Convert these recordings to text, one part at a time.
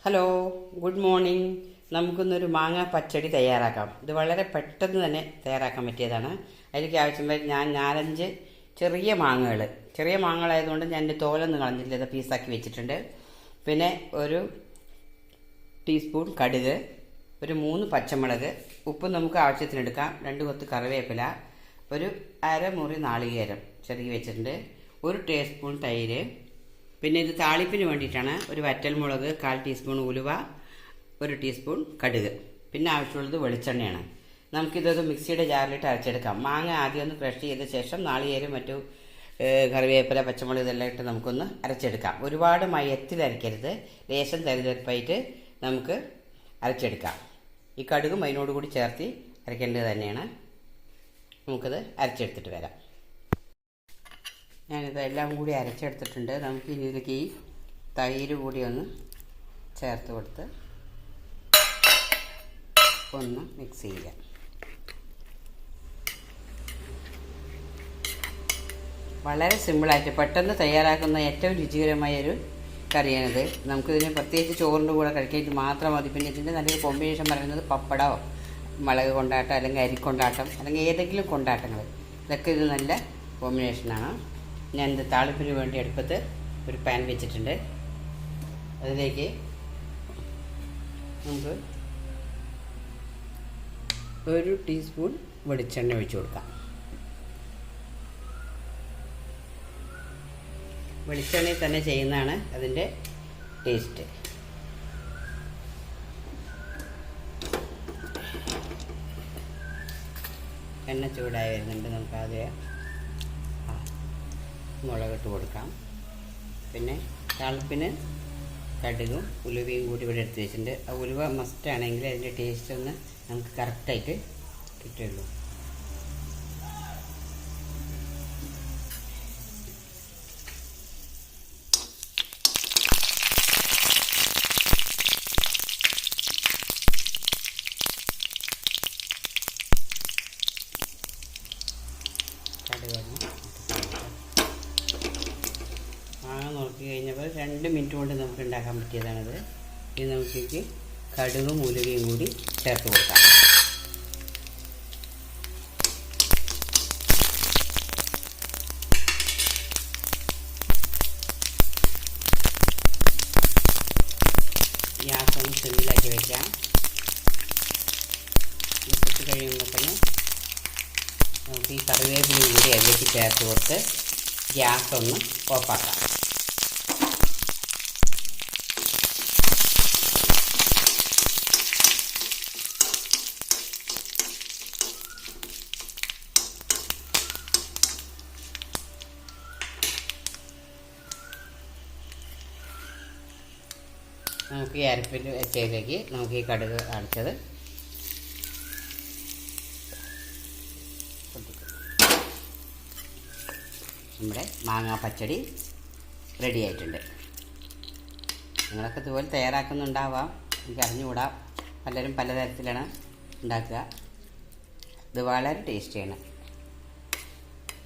Hello, good morning. നമുക്കൊന്നൊരു മാങ്ങ പച്ചടി തയ്യാറാക്കാം. ഇത് വളരെ പെട്ടെന്ന് തന്നെ തയ്യാറാക്കാൻ പറ്റിയതാണ്. അതിലേക്ക് ആവശ്യം വരെ ഞാൻ 4-5 ചെറിയ മാങ്ങകളായതുകൊണ്ട് ഞാൻ എൻ്റെ തോലൊന്നും കളഞ്ഞില്ല, ഇത് പീസാക്കി വെച്ചിട്ടുണ്ട്. പിന്നെ ഒരു ടീസ്പൂൺ കടുക്, ഒരു 3 പച്ചമുളക്, ഉപ്പ് നമുക്ക് ആവശ്യത്തിനെടുക്കാം, 2 കൊത്ത് കറിവേപ്പില, ഒരു അരമുറി നാളികേരം ചെറുകി വെച്ചിട്ടുണ്ട്, ഒരു ടീസ്പൂൺ തൈര്. പിന്നെ ഇത് താളിപ്പിന് വേണ്ടിയിട്ടാണ്. ഒരു വറ്റൽമുളക്, 1/4 ടീസ്പൂൺ ഉലുവ, 1 ടീസ്പൂൺ കടുക്. പിന്നെ ആവശ്യമുള്ളത് വെളിച്ചെണ്ണയാണ്. നമുക്കിതൊരു മിക്സിയുടെ ജാറിലിട്ട് അരച്ചെടുക്കാം. മാങ്ങ ആദ്യം ഒന്ന് ക്രഷ് ചെയ്ത ശേഷം നാളികേരം, മറ്റു കറിവേപ്പില, പച്ചമുളക് ഇതെല്ലാം ഇട്ട് നമുക്കൊന്ന് അരച്ചെടുക്കാം. ഒരുപാട് മയത്തിൽ അരയ്ക്കരുത്, ലേശം തരിതരിപ്പായിട്ട് നമുക്ക് അരച്ചെടുക്കാം. ഈ കടുകും അതിനോടുകൂടി ചേർത്ത് അരയ്ക്കേണ്ടത് തന്നെയാണ്. നമുക്കത് അരച്ചെടുത്തിട്ട് വരാം. ഞാനിതെല്ലാം കൂടി അരച്ചെടുത്തിട്ടുണ്ട്. നമുക്ക് ഇതിലേക്ക് ഈ തൈര് കൂടി ഒന്ന് ചേർത്ത് കൊടുത്ത് ഒന്ന് മിക്സ് ചെയ്യാം. വളരെ സിമ്പിളായിട്ട് പെട്ടെന്ന് തയ്യാറാക്കുന്ന ഏറ്റവും രുചികരമായൊരു കറിയാണിത്. നമുക്കിതിന് പ്രത്യേകിച്ച് ചോറിൻ്റെ കൂടെ കഴിക്കാൻ മാത്രം മതി. പിന്നെ ഇതിൻ്റെ നല്ലൊരു കോമ്പിനേഷൻ പറയുന്നത് പപ്പടമോ, മുളക് കൊണ്ടാട്ടം, അല്ലെങ്കിൽ അരിക്കൊണ്ടാട്ടം, അല്ലെങ്കിൽ ഏതെങ്കിലും കൊണ്ടാട്ടങ്ങൾ, ഇതൊക്കെ ഇത് നല്ല കോമ്പിനേഷനാണ്. ഞാനിത് താളിപ്പിന് വേണ്ടി അടുപ്പത്ത് ഒരു പാൻ വെച്ചിട്ടുണ്ട്. അതിലേക്ക് നമുക്ക് 1 ടീസ്പൂൺ വെളിച്ചെണ്ണ ഒഴിച്ചു കൊടുക്കാം. വെളിച്ചെണ്ണയിൽ തന്നെ ചെയ്യുന്നതാണ് അതിൻ്റെ ടേസ്റ്റ്. എണ്ണ ചൂടായി വരുന്നുണ്ട്. നമുക്കാദ്യം മുളകിട്ട് കൊടുക്കാം. പിന്നെ താളിപ്പിന് കടുകും ഉലുവയും കൂടി ഇവിടെ എടുത്ത് വെച്ചിട്ടുണ്ട്. ആ ഉലുവ മസ്റ്റാണെങ്കിൽ അതിൻ്റെ ടേസ്റ്റ് ഒന്ന് നമുക്ക് കറക്റ്റായിട്ട് കിട്ടുള്ളൂ. കടുക് മാങ്ങ നോക്കി കഴിഞ്ഞപ്പോൾ 2 മിനിറ്റ് കൊണ്ട് നമുക്ക് ഉണ്ടാക്കാൻ പറ്റിയതാണിത്. ഇനി നമുക്കേക്ക് കടുകും ഉലുവയും കൂടി ചേർത്ത് കൊടുക്കാം. ഗ്യാസ് ഒന്ന് സിമ്മിലാക്കി വയ്ക്കാം. ഇട്ട് കഴിയുമ്പോൾ തന്നെ നമുക്ക് ഈ കറിവേപ്പിലയും കൂടി അതിലേക്ക് ചേർത്ത് കൊടുത്ത് ഗ്യാസ് ഒന്ന് ഓഫാക്കാം. നമുക്ക് ഈ അരപ്പിൽ വെച്ചതിലേക്ക് നമുക്ക് ഈ കടുക് അടച്ചത് നമ്മുടെ മാങ്ങാ പച്ചടി റെഡി ആയിട്ടുണ്ട്. നിങ്ങളൊക്കെ ഇതുപോലെ തയ്യാറാക്കുന്നുണ്ടാവാം, എനിക്ക് അറിഞ്ഞുകൂടാ. പലരും പലതരത്തിലാണ് ഉണ്ടാക്കുക. ഇത് വളരെ ടേസ്റ്റിയാണ്.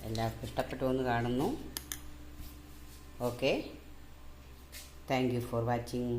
എല്ലാവർക്കും ഇഷ്ടപ്പെട്ടു എന്ന് കാണുന്നു. Okay, thank you for watching.